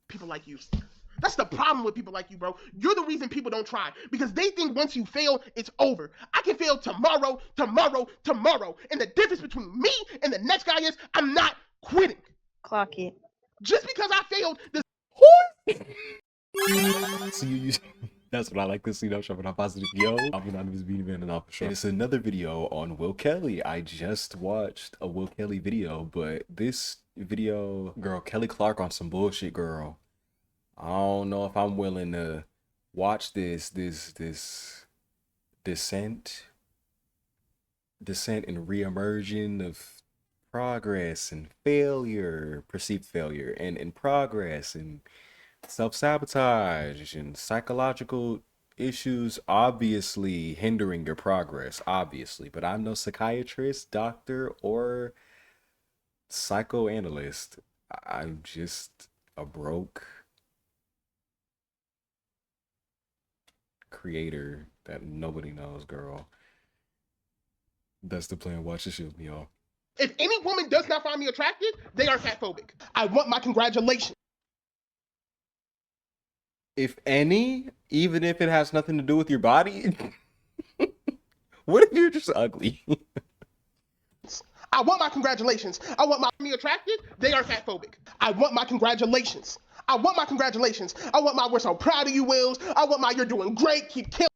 People like you. That's the problem with people like you, bro. You're the reason people don't try, because they think once you fail, it's over. I can fail tomorrow, and the difference between me and the next guy is I'm not quitting. Clock it. Just because I failed does. So that's what I like to see. No shopping on positive. Yo, I'm anonymous beauty man and for sure. And it's another video on Will Kelly. I just watched a Will Kelly video, but this video, girl, Kelly Clark on some bullshit, girl. I don't know if I'm willing to watch this descent and re-emerging of progress and failure, perceived failure, and progress and self-sabotage and psychological issues obviously hindering your progress, obviously. But I'm no psychiatrist, doctor, or psychoanalyst. I'm just a broke creator that nobody knows, girl. That's the plan. Watch the shit with me, y'all. If any woman does not find me attractive, they are fatphobic. I want my congratulations. If any, even if it has nothing to do with your body. What if you're just ugly? I want my congratulations. I want me attractive, they are fatphobic. I want my congratulations. I want my congratulations. I want my we're so proud of you, Wills. I want my you're doing great, keep killing.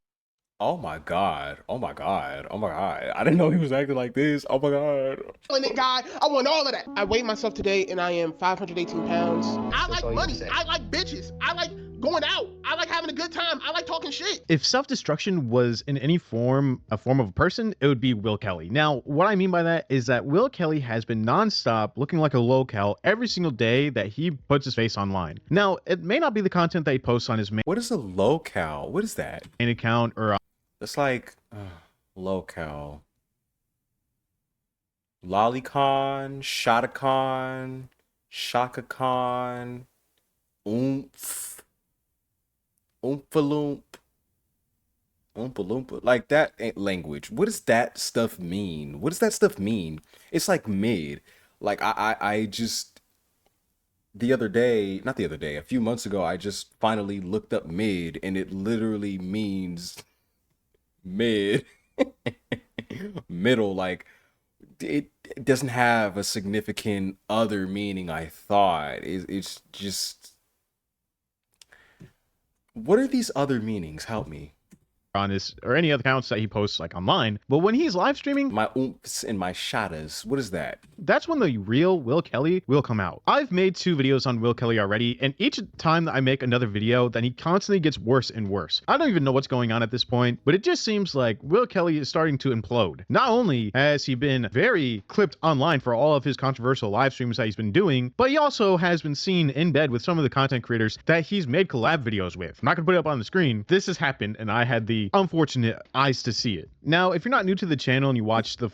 Oh my god. Oh my god. Oh my god. I didn't know he was acting like this. Oh my god. It, guy. I want all of that. I weighed myself today and I am 518 pounds. I like money. I like bitches. I like going out. I like having a good time. I like talking shit. If self-destruction was in any form a form of a person, it would be Will Kelly. Now, what I mean by that is that Will Kelly has been non-stop looking like a lolcow every single day that he puts his face online. Now, it may not be the content that he posts on his main What is a lolcow? What is that? account or It's like lolcow. Lolicon, Shotacon, Shakacon, Oomph. Oompaloomp. Oompa like that ain't language. What does that stuff mean? What does that stuff mean? It's like mid. Like I just a few months ago, I just finally looked up mid and it literally means mid. Middle. Like it doesn't have a significant other meaning. I thought it's just, what are these other meanings? Help me. on his or any other accounts that he posts like online. But when he's live streaming, My oomps and my shadas. What is that? that's when the real Will Kelly will come out. I've made 2 videos on Will Kelly already, and each time that I make another video, then he constantly gets worse and worse. I don't even know what's going on at this point, but it just seems like Will Kelly is starting to implode. Not only has he been very clipped online for all of his controversial live streams that he's been doing, but he also has been seen in bed with some of the content creators that he's made collab videos with. I'm not gonna put it up on the screen. This has happened, and I had the unfortunate eyes to see it. Now, if you're not new to the channel and you watch the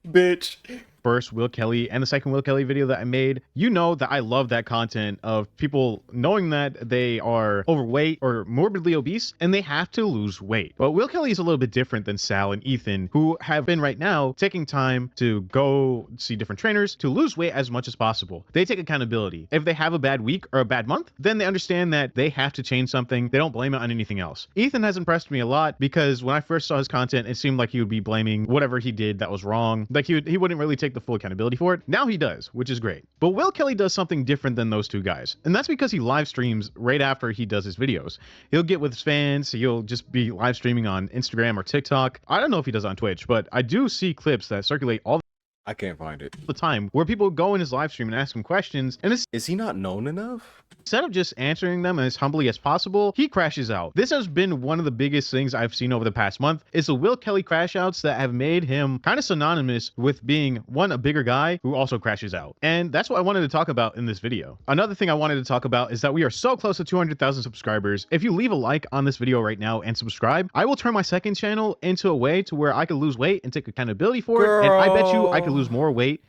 Bitch. first Will Kelly and the second Will Kelly video that I made, you know that I love that content of people knowing that they are overweight or morbidly obese and they have to lose weight. But Will Kelly is a little bit different than Sal and Ethan, who have been right now taking time to go see different trainers to lose weight as much as possible. They take accountability. If they have a bad week or a bad month, then they understand that they have to change something. They don't blame it on anything else. Ethan has impressed me a lot because when I first saw his content, it seemed like he would be blaming whatever he did that was wrong. Like he wouldn't really take the full accountability for it. Now he does, which is great. But Will Kelly does something different than those 2 guys. And that's because he live streams right after he does his videos. He'll get with his fans. He'll just be live streaming on Instagram or TikTok. I don't know if he does on Twitch, but I do see clips that circulate all I can't find it. the time where people go in his live stream and ask him questions, and Is he not known enough? instead of just answering them as humbly as possible, he crashes out. This has been one of the biggest things I've seen over the past month, is the Will Kelly crash outs that have made him kind of synonymous with being, one, a bigger guy who also crashes out. And that's what I wanted to talk about in this video. Another thing I wanted to talk about is that we are so close to 200,000 subscribers. If you leave a like on this video right now and subscribe, I will turn my second channel into a way to where I could lose weight and take accountability for it. And I bet you I could lose more weight.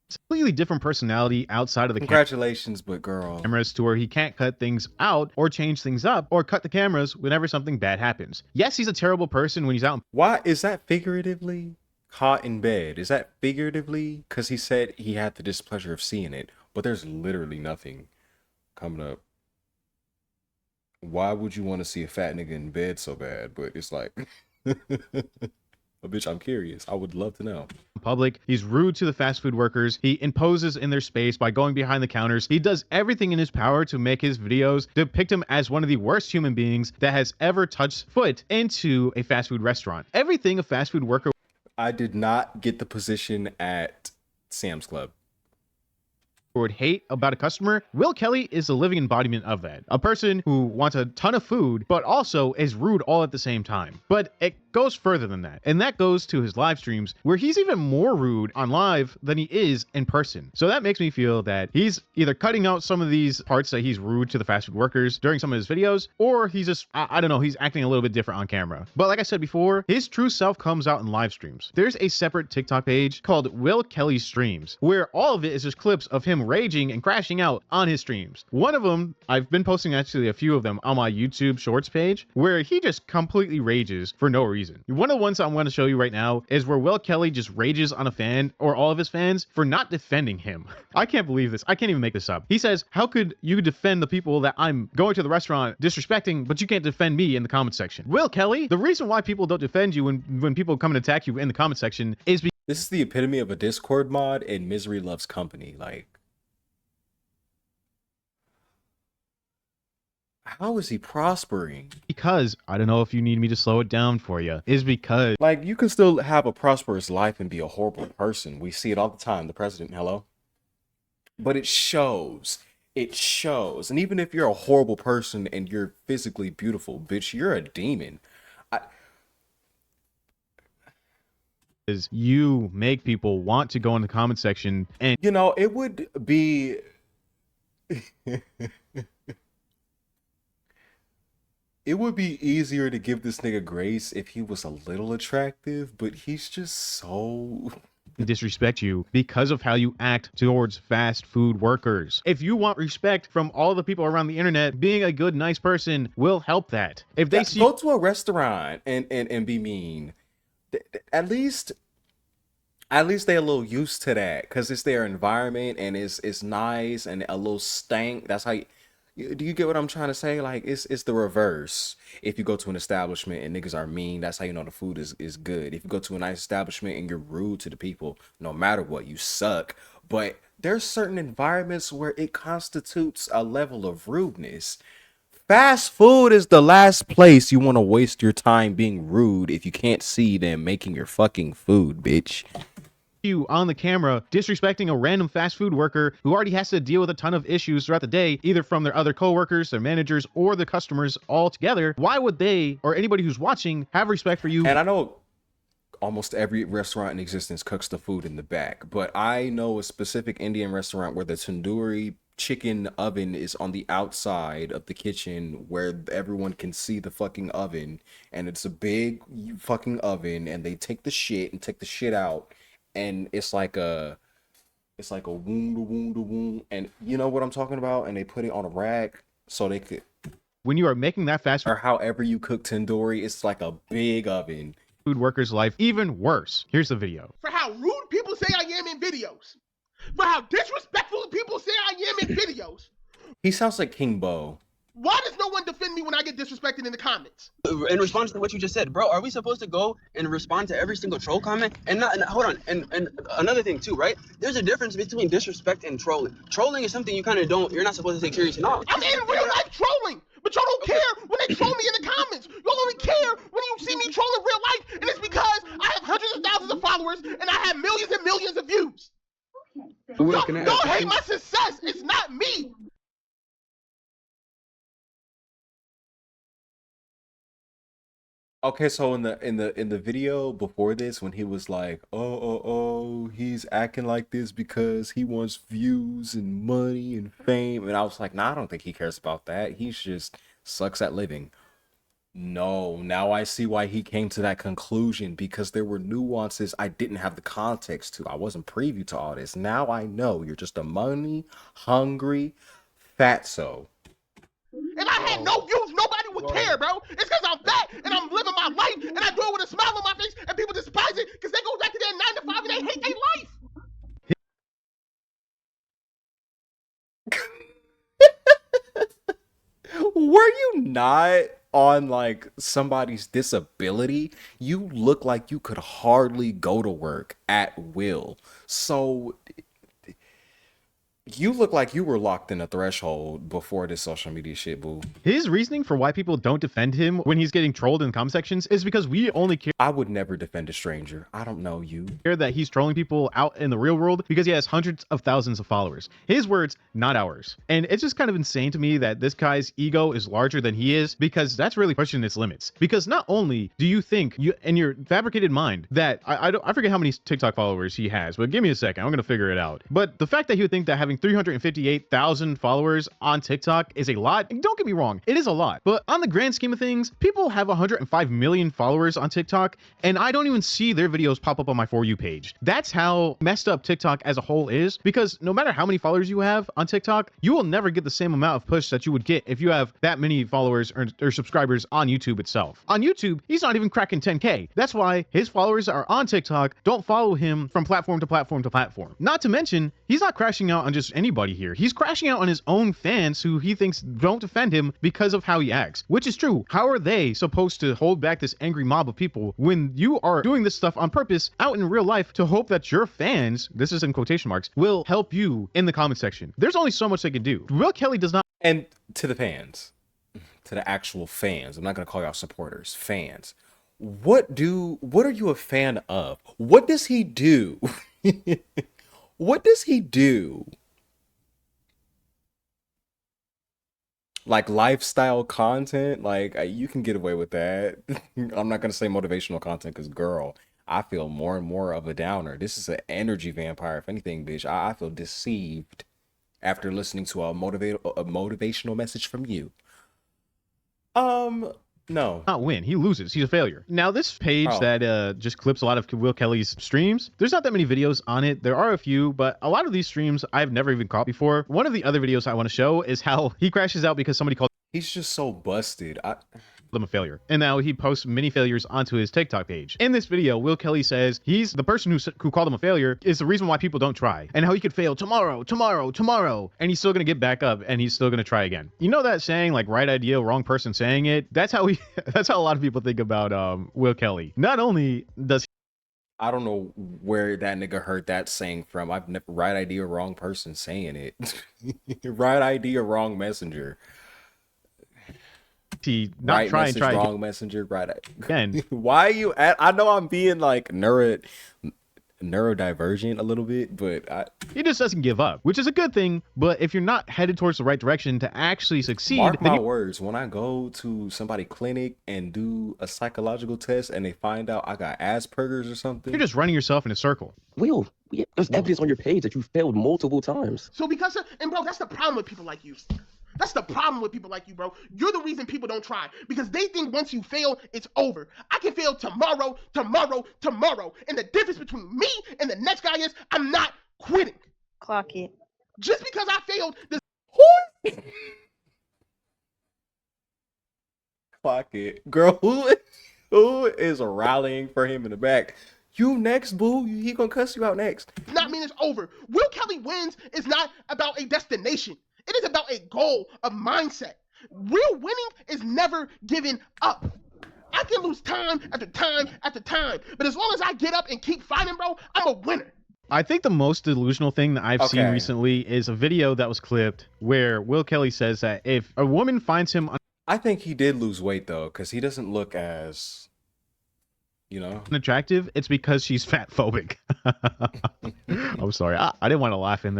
It's a completely different personality outside of the Congratulations, but girl. cameras to where he can't cut things out or change things up or cut the cameras whenever something bad happens. Yes, he's a terrible person when he's out in Why is that figuratively? caught in bed. Is that figuratively? Because he said he had the displeasure of seeing it, but there's literally nothing coming up. Why would you want to see a fat nigga in bed so bad? But it's like, bitch, I'm curious. I would love to know. Public. He's rude to the fast food workers. He imposes in their space by going behind the counters. He does everything in his power to make his videos depict him as one of the worst human beings that has ever touched foot into a fast food restaurant. Everything a fast food worker I did not get the position at Sam's Club. would hate about a customer, Will Kelly is a living embodiment of that. A person who wants a ton of food, but also is rude all at the same time. But it goes further than that. And that goes to his live streams, where he's even more rude on live than he is in person. So that makes me feel that he's either cutting out some of these parts that he's rude to the fast food workers during some of his videos, or he's just, I don't know, he's acting a little bit different on camera. But like I said before, his true self comes out in live streams. There's a separate TikTok page called Will Kelly Streams, where all of it is just clips of him raging and crashing out on his streams. One of them, I've been posting actually a few of them on my YouTube Shorts page, where he just completely rages for no reason. One of the ones I'm going to show you right now is where Will Kelly just rages on a fan, or all of his fans, for not defending him. I can't believe this. I can't even make this up. He says, how could you defend the people that I'm going to the restaurant disrespecting, but you can't defend me in the comment section? Will Kelly, the reason why people don't defend you when people come and attack you in the comment section is because This is the epitome of a Discord mod, and misery loves company. Like, how is he prospering? I don't know if you need me to slow it down for you, is because Like, you can still have a prosperous life and be a horrible person. We see it all the time. The president, hello? But it shows. It shows. And even if you're a horrible person and you're physically beautiful, bitch, you're a demon. you make people want to go in the comment section and You know, it would be... It would be easier to give this nigga grace if he was a little attractive, but he's just so... disrespect you because of how you act towards fast food workers. If you want respect from all the people around the internet, being a good, nice person will help that. If they see Go to a restaurant and be mean. At least they a little used to that, because it's their environment and it's nice and a little stank. That's how do you get what I'm trying to say? Like, it's the reverse. If you go to an establishment and niggas are mean, that's how you know the food is good. If you go to a nice establishment and you're rude to the people, no matter what, you suck. But there's certain environments where it constitutes a level of rudeness. Fast food is the last place you want to waste your time being rude if you can't see them making your fucking food, bitch. you on the camera disrespecting a random fast food worker who already has to deal with a ton of issues throughout the day, either from their other coworkers, their managers, or the customers all together, why would they, or anybody who's watching, have respect for you? And I know almost every restaurant in existence cooks the food in the back, but I know a specific Indian restaurant where the tandoori chicken oven is on the outside of the kitchen, where everyone can see the fucking oven, and it's a big fucking oven, and they take the shit and take the shit out, and it's like a wound, and you know what I'm talking about, and they put it on a rack so they could, when you are making that fast or however you cook tandoori, it's like a big oven. food worker's life even worse. Here's the video. For how rude people say I am in videos. For how disrespectful people say I am in videos. He sounds like King Bo. Why does no one defend me when I get disrespected in the comments? In response to what you just said, bro, are we supposed to go and respond to every single troll comment? And not, and hold on, and another thing too, right? There's a difference between disrespect and trolling. Trolling is something you kind of you're not supposed to take seriously. No, I'm in real life trolling, but y'all don't care when they troll me in the comments. Y'all only care when you see me troll in real life, and it's because I have hundreds of thousands of followers and I have millions and millions of views. Don't hate my success. It's not me. Okay, so in the video before this, when he was like, oh, he's acting like this because he wants views and money and fame, and I was like, nah, I don't think he cares about that. He's just sucks at living. No, now I see why he came to that conclusion, because there were nuances I didn't have the context to. I wasn't privy to all this. Now I know you're just a money hungry fatso. And I had no views. Nobody people care, bro. It's because I'm fat and I'm living my life and I do it with a smile on my face and people despise it because they go back to their 9 to 5 and they hate their life. Were you not on like somebody's disability? You look like you could hardly go to work at will. So you look like you were locked in a threshold before this social media shit, boo. His reasoning for why people don't defend him when he's getting trolled in comment sections is because we only care I would never defend a stranger. I don't know you. that he's trolling people out in the real world because he has hundreds of thousands of followers. His words, not ours. And it's just kind of insane to me that this guy's ego is larger than he is, because that's really pushing its limits. Because not only do you think you in your fabricated mind that I forget how many TikTok followers he has, but give me a second, I'm gonna figure it out. But the fact that he would think that having 358,000 followers on TikTok is a lot, and don't get me wrong, it is a lot. But on the grand scheme of things, people have 105 million followers on TikTok, and I don't even see their videos pop up on my For You page. That's how messed up TikTok as a whole is, because no matter how many followers you have on TikTok, you will never get the same amount of push that you would get if you have that many followers or subscribers on YouTube itself. On YouTube, he's not even cracking 10K. That's why his followers are on TikTok don't follow him from platform to platform to platform. Not to mention, he's not crashing out on just anybody here. He's crashing out on his own fans who he thinks don't defend him because of how he acts, which is true. How are they supposed to hold back this angry mob of people when you are doing this stuff on purpose out in real life to hope that your fans, this is in quotation marks, will help you in the comment section? There's only so much they can do. Will Kelly does not. And to the fans, to the actual fans, I'm not gonna call y'all supporters, fans. What are you a fan of? What does he do? What does he do? Like lifestyle content? Like you can get away with that. I'm not gonna say motivational content because girl, I feel more and more of a downer. This is an energy vampire. If anything, bitch, I feel deceived after listening to a motivational message from you. No. Not win. He loses. He's a failure. Now, this page that just clips a lot of Will Kelly's streams, there's not that many videos on it. There are a few, but a lot of these streams I've never even caught before. One of the other videos I want to show is how he crashes out because somebody called He's just so busted. them a failure. And now he posts mini failures onto his TikTok page. In this video, Will Kelly says he's the person who called him a failure is the reason why people don't try, and how he could fail tomorrow, and he's still gonna get back up and he's still gonna try again. You know that saying, like, right idea, wrong person saying it? That's how that's how a lot of people think about Will Kelly. Not only does I don't know where that nigga heard that saying from. I've never right idea, wrong person saying it. Right idea, wrong messenger. he not Right try message, and try wrong messenger, right again. Why are you at? I know I'm being like neurodivergent a little bit, but He just doesn't give up, which is a good thing. But if you're not headed towards the right direction to actually succeed, mark then my words, when I go to somebody clinic and do a psychological test and they find out I got Asperger's or something, you're just running yourself in a circle. Will, there's evidence on your page that you failed multiple times. So because of, and bro, that's the problem with people like you. That's the problem with people like you, bro. You're the reason people don't try, because they think once you fail, it's over. I can fail tomorrow, and the difference between me and the next guy is I'm not quitting. Clock it. Just because I failed, clock it, girl. Who is rallying for him in the back? You next, boo. He gonna cuss you out next. does not mean it's over. Will Kelly wins is not about a destination. It is about a goal, a mindset. Real winning is never giving up. I can lose time after time after time, but as long as I get up and keep fighting, bro, I'm a winner. I think the most delusional thing that I've seen recently is a video that was clipped where Will Kelly says that if a woman finds him I think he did lose weight though, because he doesn't look as, unattractive, it's because she's fat phobic. I'm sorry. I didn't want to laugh in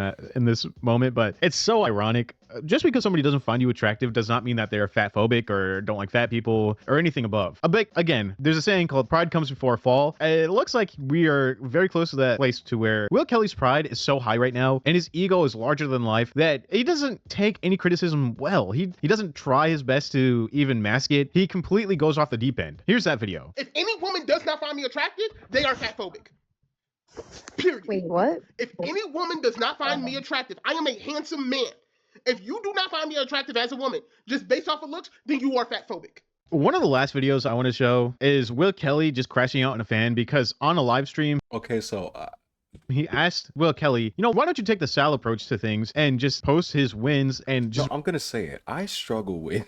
this moment, but it's so ironic. Just because somebody doesn't find you attractive does not mean that they're fat phobic or don't like fat people or anything above. Again, there's a saying called pride comes before a fall. It looks like we are very close to that place to where Will Kelly's pride is so high right now and his ego is larger than life that he doesn't take any criticism well. He doesn't try his best to even mask it. He completely goes off the deep end. Here's that video. If any woman does not find me attractive, they are fat phobic. Period. Wait, what? If any woman does not find me attractive, I am a handsome man. If you do not find me attractive as a woman, just based off of looks, then you are fatphobic. One of the last videos I want to show is Will Kelly just crashing out in a fan because on a live stream, Okay, so he asked Will Kelly, you know, why don't you take the Sal approach to things and just post his wins and just... no, I'm gonna say it. I struggle with.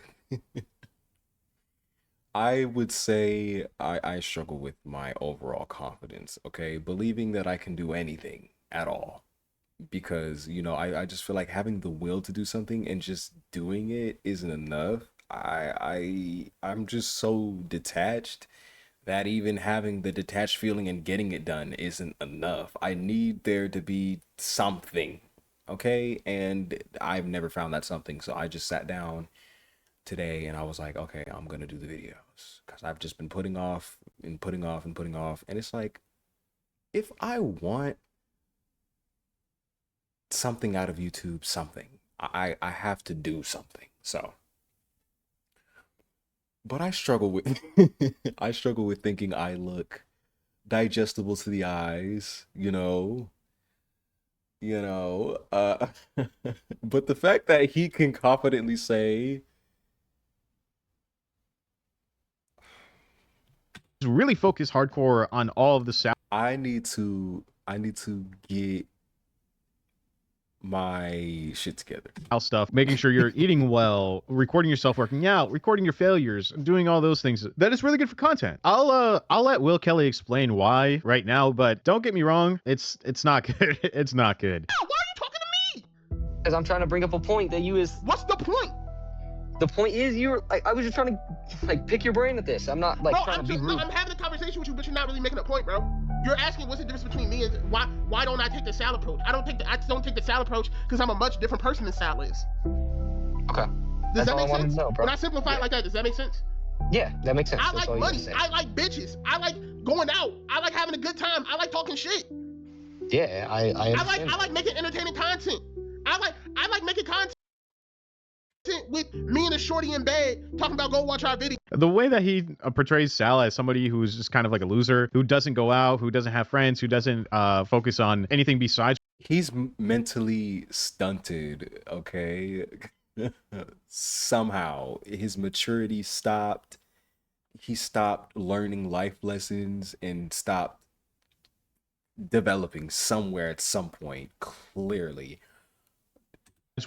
I would say I struggle with my overall confidence. Okay, believing that I can do anything at all, because you know I just feel like having the will to do something and just doing it isn't enough. I'm just so detached that even having the detached feeling and getting it done isn't enough. I need there to be something, okay? And I've never found that something, so I just sat down today and I was like, okay, I'm gonna do the videos because I've just been putting off and putting off and putting off. And it's like, if I want something out of YouTube, I have to do something. So, but I struggle with I struggle with thinking I look digestible to the eyes, but the fact that he can confidently say, really focus hardcore on all of the Sal I need to get my shit together. stuff, making sure you're eating well, recording yourself working out, recording your failures, doing all those things. That is really good for content. I'll let Will Kelly explain why right now, but don't get me wrong, it's not good. It's not good. Why are you talking to me? Because I'm trying to bring up a point that you is. What's the point? The point is, you're like, I was just trying to like pick your brain at this. I'm not like Bro, trying to be rude. I'm having a conversation with you, but you're not really making a point, bro. You're asking what's the difference between me and why don't I take the Sal approach? I don't take the Sal approach because I'm a much different person than Sal is. Okay. Does That's that all I make wanted sense? to know, bro. When I simplify it like that, does that make sense? Yeah, that makes sense. I That's like all you money. gotta say. I like bitches. I like going out. I like having a good time. I like talking shit. Yeah, I understand. I like making entertaining content. I like making content with me and a shorty in bed talking about go watch our video. The way that he portrays Sal as somebody who's just kind of like a loser, who doesn't go out, who doesn't have friends, who doesn't focus on anything besides... He's mentally stunted, okay? Somehow his maturity stopped. He stopped learning life lessons and stopped developing somewhere at some point, clearly.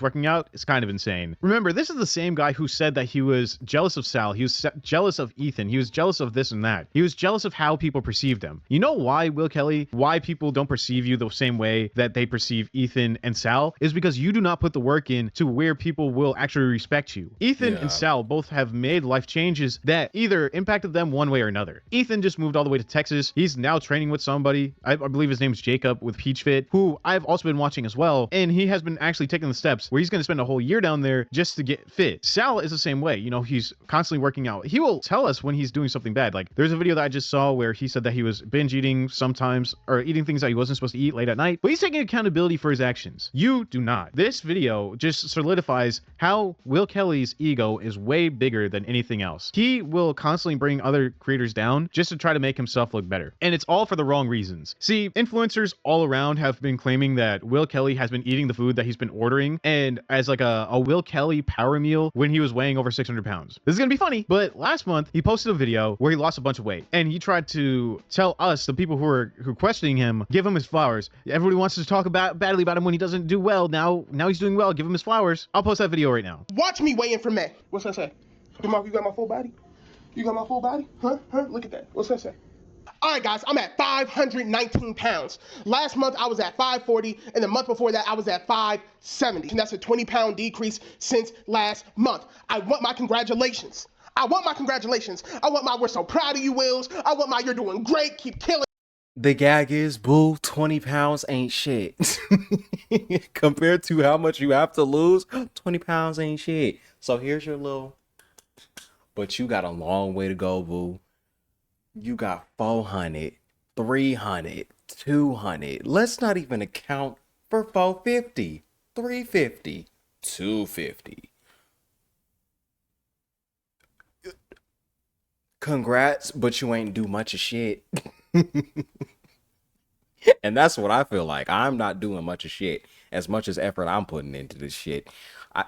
working out is kind of insane. Remember, this is the same guy who said that he was jealous of Sal, he was jealous of Ethan, he was jealous of this and that. He was jealous of how people perceived him. You know why, Will Kelly, why people don't perceive you the same way that they perceive Ethan and Sal? Is because you do not put the work in to where people will actually respect you. Ethan and Sal both have made life changes that either impacted them one way or another. Ethan just moved all the way to Texas. He's now training with somebody, I believe his name is Jacob, with Peach Fit, who I've also been watching as well, and he has been actually taking the steps where he's going to spend a whole year down there just to get fit. Sal is the same way. You know, he's constantly working out. He will tell us when he's doing something bad. Like, there's a video that I just saw where he said that he was binge eating sometimes, or eating things that he wasn't supposed to eat late at night, but he's taking accountability for his actions. You do not. This video just solidifies how Will Kelly's ego is way bigger than anything else. He will constantly bring other creators down just to try to make himself look better. And it's all for the wrong reasons. See, influencers all around have been claiming that Will Kelly has been eating the food that he's been ordering, and as like a Will Kelly power meal when he was weighing over 600 pounds. This is gonna be funny, but last month he posted a video where he lost a bunch of weight, and he tried to tell us, the people who are questioning him, give him his flowers. Everybody wants to talk badly about him when he doesn't do well. Now he's doing well. Give him his flowers. I'll post that video right now. Watch me weigh in for May. What's that say? You got my full body? You got my full body? Huh? Look at that. What's that say? All right, guys, I'm at 519 pounds. Last month, I was at 540, and the month before that, I was at 570. And that's a 20-pound decrease since last month. I want my congratulations. I want my we're so proud of you, Wills. I want my you're doing great, keep killing. The gag is, boo, 20 pounds ain't shit. Compared to how much you have to lose, 20 pounds ain't shit. So here's your little... But you got a long way to go, boo. You got 400, 300, 200. Let's not even account for 450, 350, 250. Congrats, but you ain't do much of shit. And that's what I feel like. I'm not doing much of shit as much as effort I'm putting into this shit. I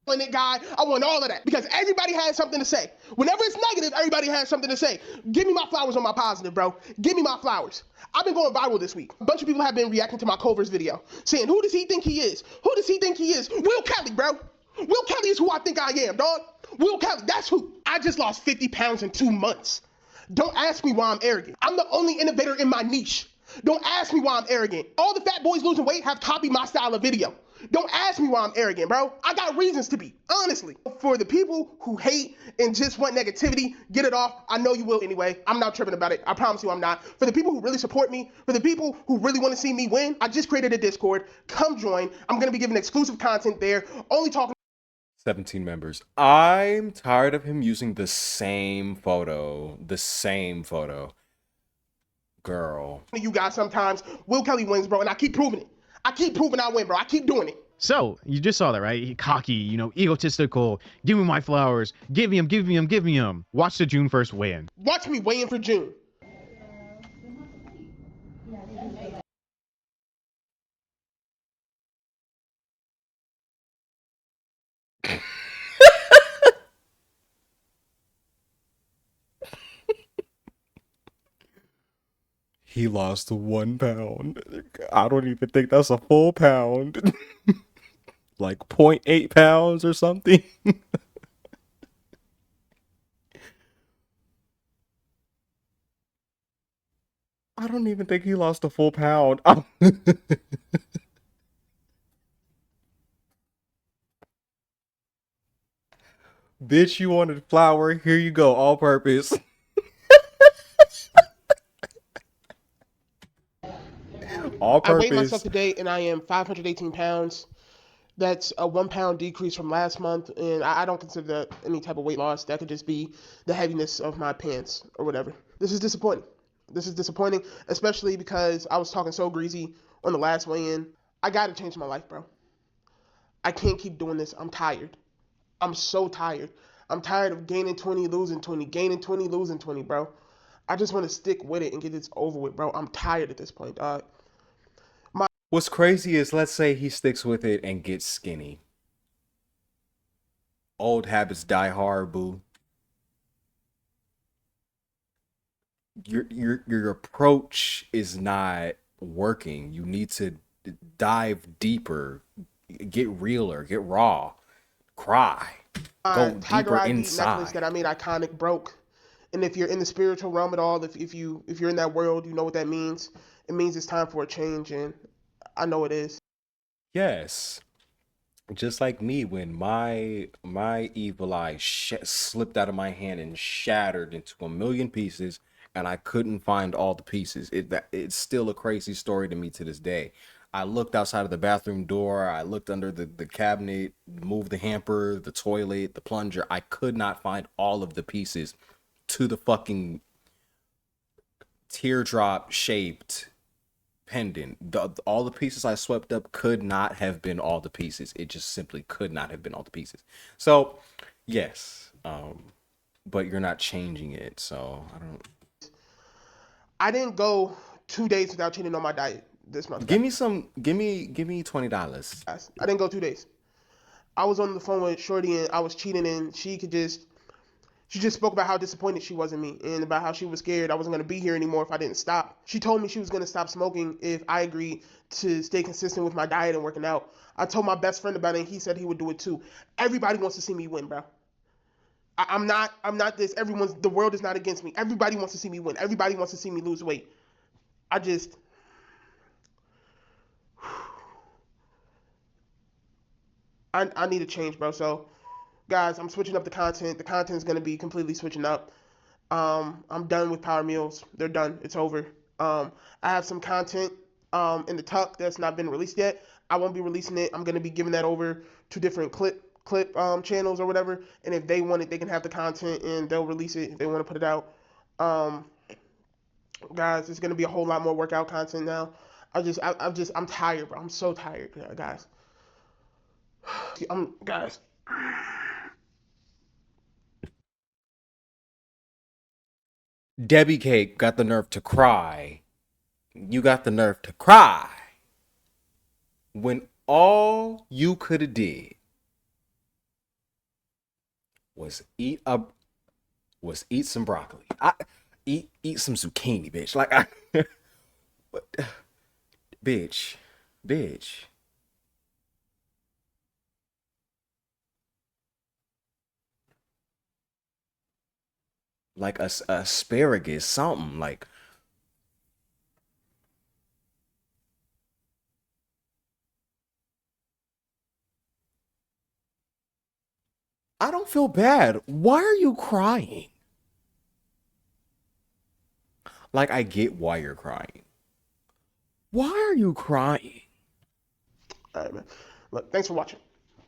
It guy, I want all of that because everybody has something to say. Whenever it's negative, everybody has something to say. Give me my flowers on my positive, bro. Give me my flowers. I've been going viral this week. A bunch of people have been reacting to my Culver's video, saying, who does he think he is? Who does he think he is? Will Kelly, bro. Will Kelly is who I think I am, dog. Will Kelly, that's who. I just lost 50 pounds in 2 months. Don't ask me why I'm arrogant. I'm the only innovator in my niche. Don't ask me why I'm arrogant. All the fat boys losing weight have copied my style of video. Don't ask me why I'm arrogant, bro. I got reasons to be, honestly. For the people who hate and just want negativity, get it off. I know you will anyway. I'm not tripping about it. I promise you I'm not. For the people who really support me, for the people who really want to see me win, I just created a Discord. Come join. I'm going to be giving exclusive content there, only talking 17 members. I'm tired of him using the same photo. Girl. to you guys sometimes. Will Kelly wins, bro, and I keep proving it. I keep proving I win, bro. I keep doing it. So you just saw that, right? Cocky, you know, egotistical. Give me my flowers. Give me them. Give me them. Give me them. Watch the June 1st weigh-in. Watch me weigh in for June. He lost 1 pound. I don't even think that's a full pound. Like 0.8 pounds or something. I don't even think he lost a full pound. Bitch, you wanted flour. Here you go, all purpose. All I weighed myself purpose. today and I am 518 pounds. That's a 1 pound decrease from last month, and I don't consider that any type of weight loss. That could just be the heaviness of my pants or whatever. This is disappointing. This is disappointing, especially because I was talking so greasy on the last weigh-in. I gotta change my life, bro. I can't keep doing this. I'm tired. I'm so tired. I'm tired of gaining 20, losing 20, gaining 20, losing 20, bro. I just want to stick with it and get this over with, bro. I'm tired at this point, dog. What's crazy is, let's say he sticks with it and gets skinny. Old habits die hard, boo. Your approach is not working. You need to dive deeper, get realer, get raw, cry, go Tiger deeper ID necklace inside. that I made iconic broke. And if you're in the spiritual realm at all, if you're in that world, you know what that means. It means it's time for a change, and I know it is. Yes, just like me when my evil eye slipped out of my hand and shattered into a million pieces, and I couldn't find all the pieces. It's still a crazy story to me to this day. I looked outside of the bathroom door, I looked under the cabinet, moved the hamper, the toilet, the plunger. I could not find all of the pieces to the fucking teardrop shaped pendant. All the pieces I swept up could not have been all the pieces. It just simply could not have been all the pieces. So yes, but you're not changing it, so I don't. I didn't go 2 days without cheating on my diet this month. Give me $20. Guys. I didn't go 2 days. I was on the phone with Shorty and I was cheating, and she just spoke about how disappointed she was in me and about how she was scared I wasn't going to be here anymore if I didn't stop. She told me she was going to stop smoking if I agreed to stay consistent with my diet and working out. I told my best friend about it, and he said he would do it too. Everybody wants to see me win, bro. I'm not this. The world is not against me. Everybody wants to see me win. Everybody wants to see me lose weight. I just, I need a change, bro. So, guys, I'm switching up the content. The content is going to be completely switching up. I'm done with power meals. They're done. It's over. I have some content in the tuck that's not been released yet. I won't be releasing it. I'm gonna be giving that over to different clip channels or whatever. And if they want it, they can have the content and they'll release it if they want to put it out. Um, guys, it's gonna be a whole lot more workout content now. I'm tired, bro. I'm so tired, guys. Guys. Debbie Cake got the nerve to cry You got the nerve to cry when all you could have did was eat some broccoli. Eat some zucchini, bitch. Like what, bitch. Like a asparagus, something like. I don't feel bad. Why are you crying? Like, I get why you're crying. Why are you crying? All right, man. Look, thanks for watching.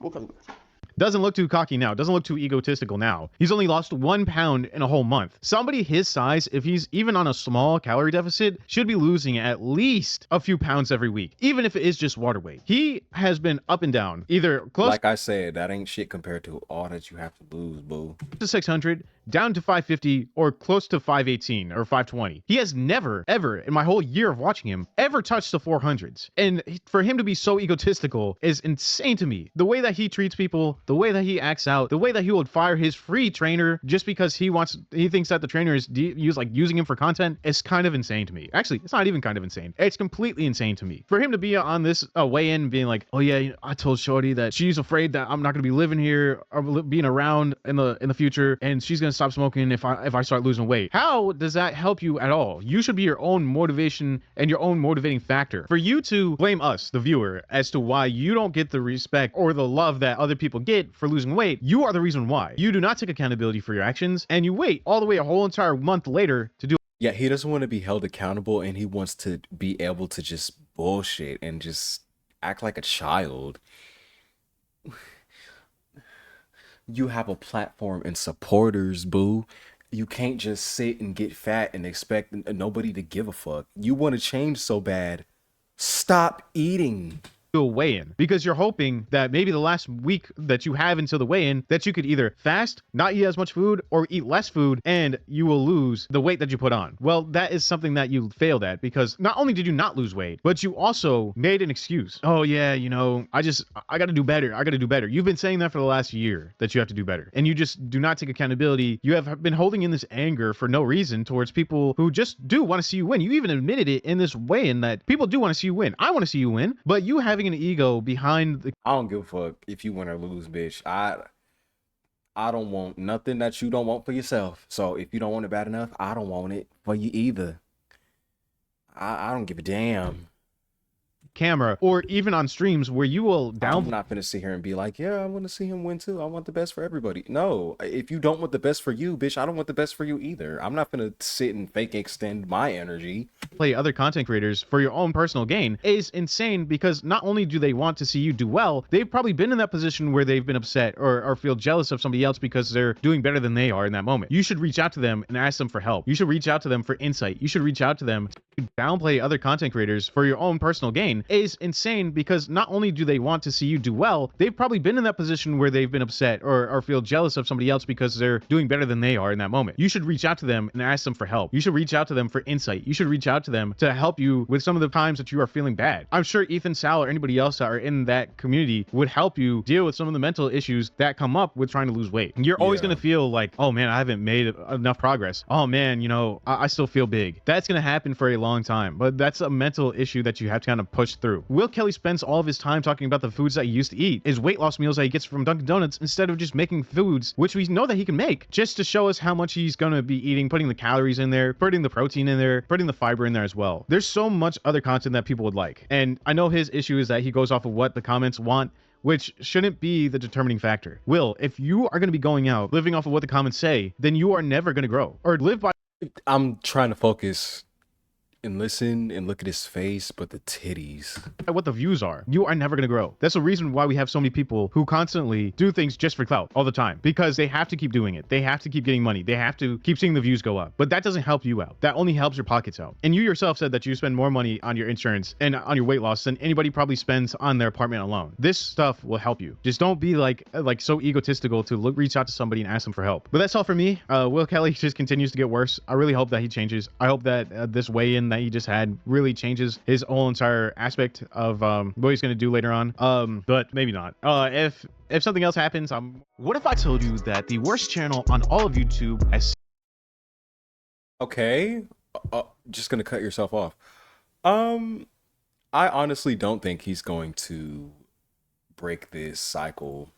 We'll come. Doesn't look too cocky now. Doesn't look too egotistical now. He's only lost 1 pound in a whole month. Somebody his size, if he's even on a small calorie deficit, should be losing at least a few pounds every week, even if it is just water weight. He has been up and down, either close, like I said, that ain't shit compared to all that you have to lose, boo. to 600, down to 550, or close to 518 or 520. He has never, ever, in my whole year of watching him, ever touched the 400s. And for him to be so egotistical is insane to me. The way that he treats people, the way that he acts out, the way that he would fire his free trainer just because he thinks that the trainer is using him for content is kind of insane to me. Actually, it's not even kind of insane. It's completely insane to me. For him to be on this weigh-in being like, oh yeah, I told Shorty that she's afraid that I'm not gonna be living here or being around in the future, and she's gonna stop smoking if I start losing weight. How does that help you at all? You should be your own motivation and your own motivating factor. For you to blame us, the viewer, as to why you don't get the respect or the love that other people get for losing weight, you are the reason why. You do not take accountability for your actions, and you wait all the way a whole entire month later to do. Yeah, he doesn't want to be held accountable, and he wants to be able to just bullshit and just act like a child. You have a platform and supporters, boo. You can't just sit and get fat and expect nobody to give a fuck. You want to change so bad. Stop eating. A weigh-in, because you're hoping that maybe the last week that you have until the weigh-in that you could either fast, not eat as much food, or eat less food, and you will lose the weight that you put on. Well, that is something that you failed at, because not only did you not lose weight, but you also made an excuse. Oh yeah, you know, I gotta do better. I gotta do better. You've been saying that for the last year, that you have to do better, and you just do not take accountability. You have been holding in this anger for no reason towards people who just do want to see you win. You even admitted it in this weigh-in that people do want to see you win. I want to see you win, but you having an ego behind the. I don't give a fuck if you win or lose, bitch. I don't want nothing that you don't want for yourself. So if you don't want it bad enough, I don't want it for you either. I don't give a damn. Camera, or even on streams where you will I'm not gonna sit here and be like, yeah, I want to see him win too. I want the best for everybody. No, if you don't want the best for you, bitch, I don't want the best for you either. I'm not gonna sit and fake extend my energy. Play other content creators for your own personal gain is insane, because not only do they want to see you do well, they've probably been in that position where they've been upset or feel jealous of somebody else because they're doing better than they are in that moment. You should reach out to them and ask them for help. You should reach out to them for insight. You should reach out to them to downplay other content creators for your own personal gain is insane, because not only do they want to see you do well, they've probably been in that position where they've been upset or feel jealous of somebody else because they're doing better than they are in that moment. You should reach out to them and ask them for help. You should reach out to them for insight. You should reach out to them to help you with some of the times that you are feeling bad. I'm sure Ethan, Sal, or anybody else that are in that community would help you deal with some of the mental issues that come up with trying to lose weight. You're always going to feel like, oh man, I haven't made enough progress. Oh man, you know, I still feel big. That's going to happen for a long time, but that's a mental issue that you have to kind of push through. Will Kelly spends all of his time talking about the foods that he used to eat, his weight loss meals that he gets from Dunkin' Donuts, instead of just making foods, which we know that he can make, just to show us how much he's going to be eating, putting the calories in there, putting the protein in there, putting the fiber in there as well. There's so much other content that people would like. And I know his issue is that he goes off of what the comments want, which shouldn't be the determining factor. Will, if you are going to be going out living off of what the comments say, then you are never going to grow or live by. I'm trying to focus and listen and look at his face, but the titties. What the views are, you are never going to grow. That's the reason why we have so many people who constantly do things just for clout all the time, because they have to keep doing it. They have to keep getting money. They have to keep seeing the views go up. But that doesn't help you out. That only helps your pockets out. And you yourself said that you spend more money on your insurance and on your weight loss than anybody probably spends on their apartment alone. This stuff will help you. Just don't be like so egotistical to reach out to somebody and ask them for help. But that's all for me. Will Kelly just continues to get worse. I really hope that he changes. I hope that this weigh-in that he just had really changes his whole entire aspect of what he's going to do later on. But maybe not. If something else happens, what if I told you that the worst channel on all of YouTube has... Okay, just gonna cut yourself off. I honestly don't think he's going to break this cycle,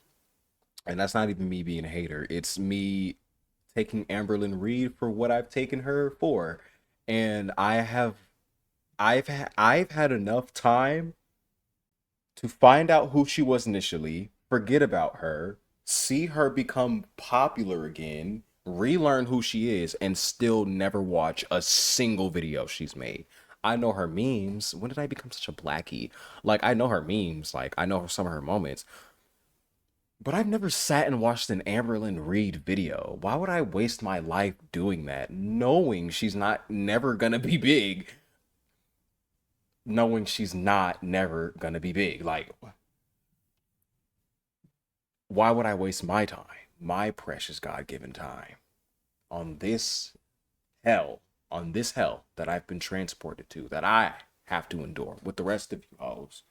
and that's not even me being a hater. It's me taking Amberlynn Reed for what I've taken her for, and I've had enough time to find out who she was initially, forget about her, see her become popular again, relearn who she is, and still never watch a single video she's made. I know her memes. When did I become such a blackie? Like, I know her memes. Like, I know some of her moments. But I've never sat and watched an Amberlynn Reed video. Why would I waste my life doing that, knowing she's never gonna be big? Knowing she's never gonna be big. Like, why would I waste my time, my precious God-given time, on this hell that I've been transported to, that I have to endure with the rest of you hoes?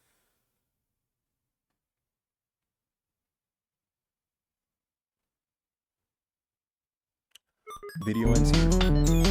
Video ends here.